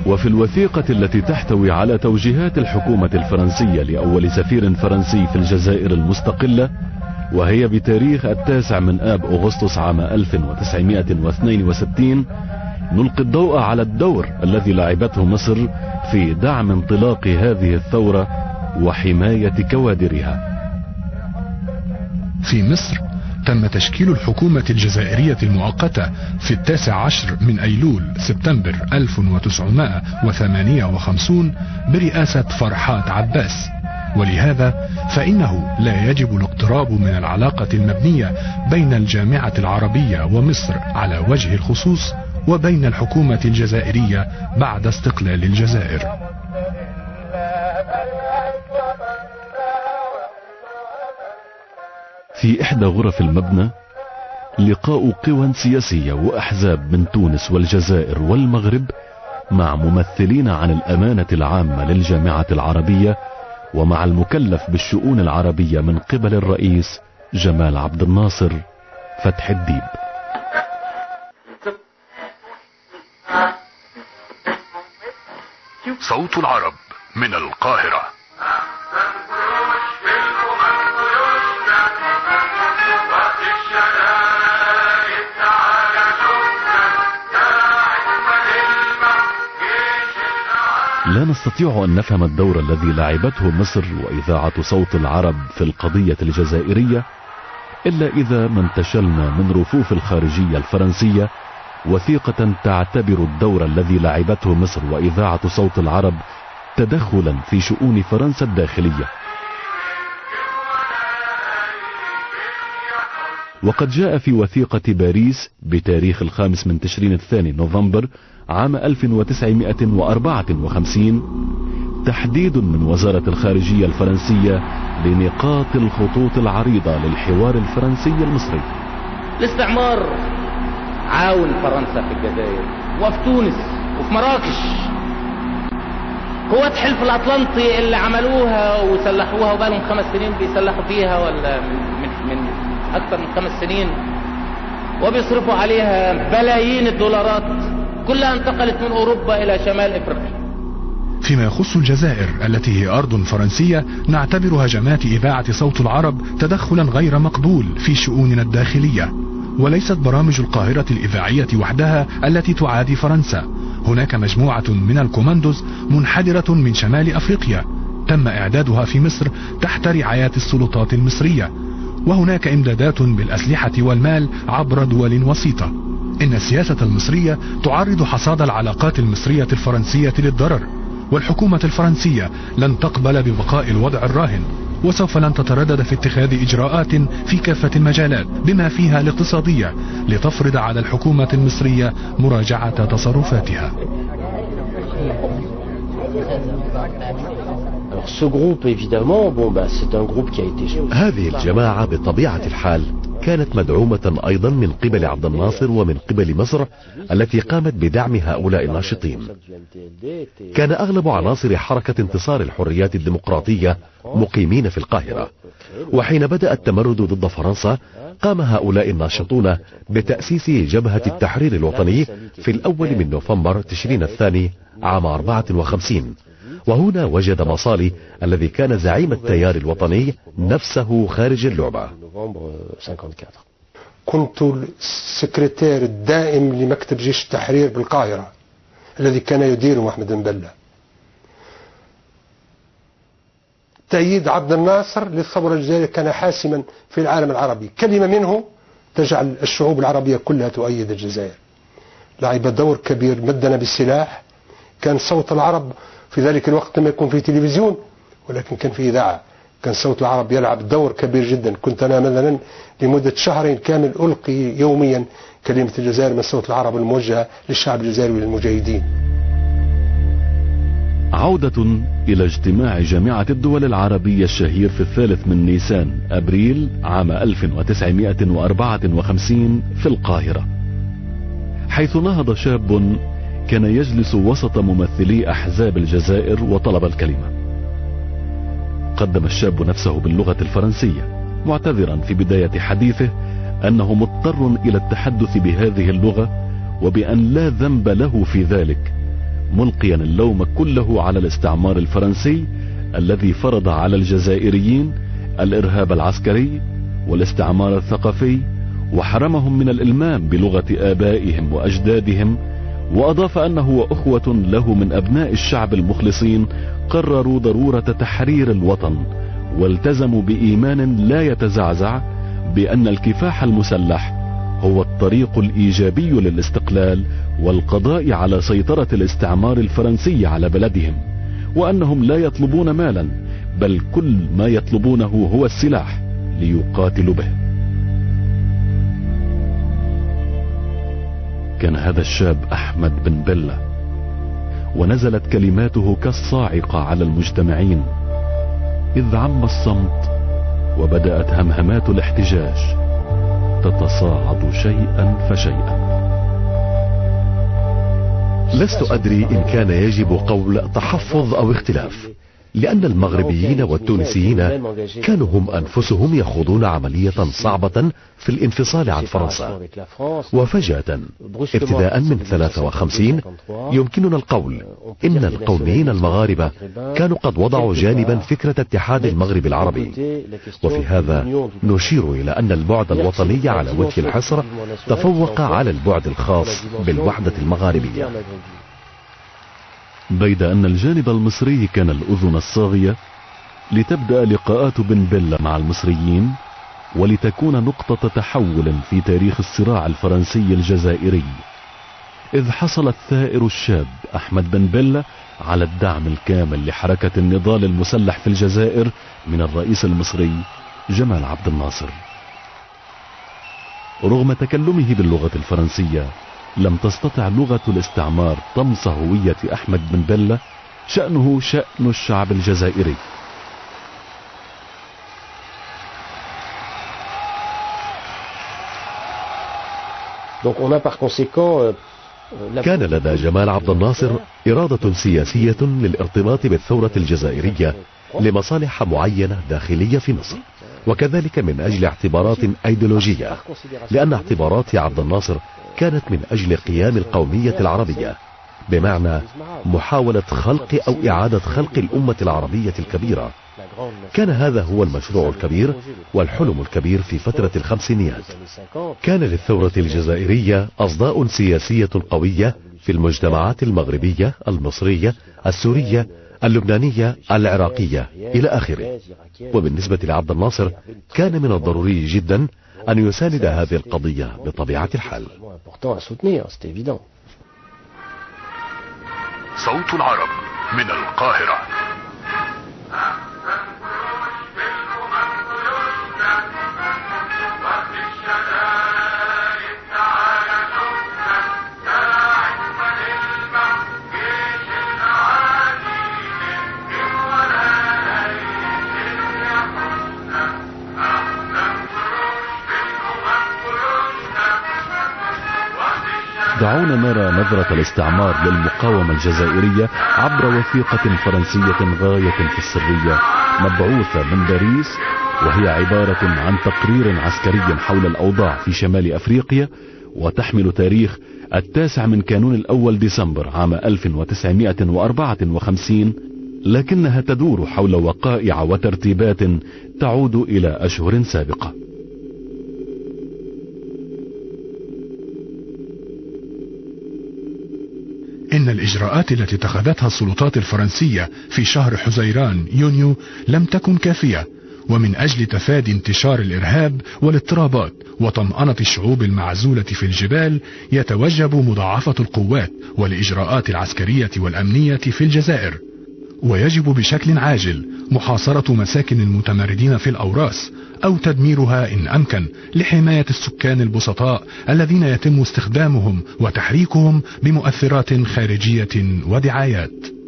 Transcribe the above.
وفي الوثيقة التي تحتوي على توجيهات الحكومة الفرنسية لأول سفير فرنسي في الجزائر المستقلة، وهي بتاريخ 9 أغسطس عام 1962، نلقي الضوء على الدور الذي لعبته مصر في دعم انطلاق هذه الثورة وحماية كوادرها. في مصر تم تشكيل الحكومة الجزائرية المؤقتة في 19 أيلول سبتمبر 1958 برئاسة فرحات عباس، ولهذا فإنه لا يجب الاقتراب من العلاقة المبنية بين الجامعة العربية ومصر على وجه الخصوص وبين الحكومة الجزائرية بعد استقلال الجزائر. في إحدى غرف المبنى لقاء قوى سياسية وأحزاب من تونس والجزائر والمغرب مع ممثلين عن الأمانة العامة للجامعة العربية ومع المكلف بالشؤون العربية من قبل الرئيس جمال عبد الناصر فتح الديب. صوت العرب من القاهرة. لا نستطيع أن نفهم الدور الذي لعبته مصر وإذاعة صوت العرب في القضية الجزائرية إلا إذا ما انتشلنا من رفوف الخارجية الفرنسية وثيقة تعتبر الدور الذي لعبته مصر وإذاعة صوت العرب تدخلا في شؤون فرنسا الداخلية. وقد جاء في وثيقة باريس بتاريخ 5 تشرين الثاني نوفمبر عام 1954 تحديد من وزارة الخارجية الفرنسية لنقاط الخطوط العريضة للحوار الفرنسي المصري. الاستعمار عاون فرنسا في الجزائر وفي تونس وفي مراكش. قوات حلف الأطلنطي اللي عملوها وسلحوها وبقالهم 5 سنين بيسلحوا فيها، ولا من أكثر من 5 سنين، وبيصرفوا عليها بلايين الدولارات، كلها انتقلت من أوروبا إلى شمال إفريقيا. فيما يخص الجزائر التي هي أرض فرنسية، نعتبر هجمات إذاعة صوت العرب تدخلا غير مقبول في شؤوننا الداخلية، وليست برامج القاهرة الإذاعية وحدها التي تعادي فرنسا. هناك مجموعة من الكوماندوز منحدرة من شمال أفريقيا تم إعدادها في مصر تحت رعاية السلطات المصرية، وهناك إمدادات بالأسلحة والمال عبر دول وسيطة. إن السياسة المصرية تعرض حصاد العلاقات المصرية الفرنسية للضرر، والحكومة الفرنسية لن تقبل ببقاء الوضع الراهن، وسوف لن تتردد في اتخاذ إجراءات في كافة المجالات بما فيها الاقتصادية لتفرض على الحكومة المصرية مراجعة تصرفاتها. هذه الجماعة بطبيعة الحال كانت مدعومة أيضا من قبل عبد الناصر ومن قبل مصر التي قامت بدعم هؤلاء الناشطين. كان أغلب عناصر حركة انتصار الحريات الديمقراطية مقيمين في القاهرة، وحين بدأ التمرد ضد فرنسا قام هؤلاء الناشطون بتأسيس جبهة التحرير الوطني في الأول من نوفمبر تشرين الثاني عام 54. وهنا وجد مصالي الذي كان زعيم التيار الوطني نفسه خارج اللعبة. كنت السكرتير الدائم لمكتب جيش التحرير بالقاهرة الذي كان يديره محمد مبلة. تأييد عبد الناصر للثورة الجزائرية كان حاسما في العالم العربي، كلمة منه تجعل الشعوب العربية كلها تؤيد الجزائر. لعب دور كبير، مدنا بالسلاح. كان صوت العرب في ذلك الوقت لم يكن في تلفزيون ولكن كان في إذاعة، كان صوت العرب يلعب دور كبير جدا. كنت أنا مثلا لمدة 2 شهر كامل ألقي يوميا كلمة الجزائر من صوت العرب الموجهة للشعب الجزائري والمجاهدين. عودة إلى اجتماع جامعة الدول العربية الشهير في 3 نيسان أبريل عام 1954 في القاهرة، حيث نهض شاب كان يجلس وسط ممثلي أحزاب الجزائر وطلب الكلمة. قدم الشاب نفسه باللغة الفرنسية معتذرا في بداية حديثه أنه مضطر إلى التحدث بهذه اللغة وبأن لا ذنب له في ذلك، ملقيا اللوم كله على الاستعمار الفرنسي الذي فرض على الجزائريين الإرهاب العسكري والاستعمار الثقافي، وحرمهم من الإلمام بلغة آبائهم وأجدادهم. وأضاف أنه وأخوة له من أبناء الشعب المخلصين قرروا ضرورة تحرير الوطن، والتزموا بإيمان لا يتزعزع بأن الكفاح المسلح هو الطريق الإيجابي للاستقلال والقضاء على سيطرة الاستعمار الفرنسي على بلدهم، وأنهم لا يطلبون مالا، بل كل ما يطلبونه هو السلاح ليقاتلوا به. كان هذا الشاب أحمد بن بلة، ونزلت كلماته كالصاعقة على المجتمعين، إذ عم الصمت وبدأت همهمات الاحتجاج تتصاعد شيئا فشيئا. لست أدري إن كان يجب قول تحفظ أو اختلاف، لأن المغربيين والتونسيين كانوا هم أنفسهم يخوضون عملية صعبة في الانفصال عن فرنسا، وفجأة ابتداء من 53 يمكننا القول إن القوميين المغاربة كانوا قد وضعوا جانبا فكرة اتحاد المغرب العربي. وفي هذا نشير إلى أن البعد الوطني على وجه الحصر تفوق على البعد الخاص بالوحدة المغاربية. بيد أن الجانب المصري كان الأذن الصاغية لتبدأ لقاءات بن بلة مع المصريين، ولتكون نقطة تحول في تاريخ الصراع الفرنسي الجزائري، إذ حصل الثائر الشاب أحمد بن بلة على الدعم الكامل لحركة النضال المسلح في الجزائر من الرئيس المصري جمال عبد الناصر. رغم تكلمه باللغة الفرنسية، لم تستطع لغة الاستعمار طمس هوية أحمد بن بلة، شأنه شأن الشعب الجزائري. كان لدى جمال عبد الناصر إرادة سياسية للارتباط بالثورة الجزائرية لمصالح معينة داخلية في مصر، وكذلك من أجل اعتبارات أيديولوجية، لأن اعتبارات عبد الناصر كانت من أجل قيام القومية العربية، بمعنى محاولة خلق أو إعادة خلق الأمة العربية الكبيرة. كان هذا هو المشروع الكبير والحلم الكبير في فترة الخمسينيات. كان للثورة الجزائرية أصداء سياسية قوية في المجتمعات المغربية، المصرية، السورية، اللبنانية، العراقية إلى آخره. وبالنسبة لعبد الناصر كان من الضروري جدا أن يساند هذه القضية بطبيعة الحال. صوت العرب من القاهرة. دعونا نرى نظرة الاستعمار للمقاومة الجزائرية عبر وثيقة فرنسية غاية في السرية مبعوثة من باريس، وهي عبارة عن تقرير عسكري حول الأوضاع في شمال أفريقيا، وتحمل تاريخ 9 من كانون الأول ديسمبر عام 1954، لكنها تدور حول وقائع وترتيبات تعود إلى أشهر سابقة. إن الإجراءات التي اتخذتها السلطات الفرنسية في شهر حزيران يونيو لم تكن كافية، ومن أجل تفادي انتشار الإرهاب والاضطرابات وطمأنة الشعوب المعزولة في الجبال، يتوجب مضاعفة القوات والإجراءات العسكرية والأمنية في الجزائر، ويجب بشكل عاجل محاصرة مساكن المتمردين في الأوراس أو تدميرها إن أمكن، لحماية السكان البسطاء الذين يتم استخدامهم وتحريكهم بمؤثرات خارجية ودعايات.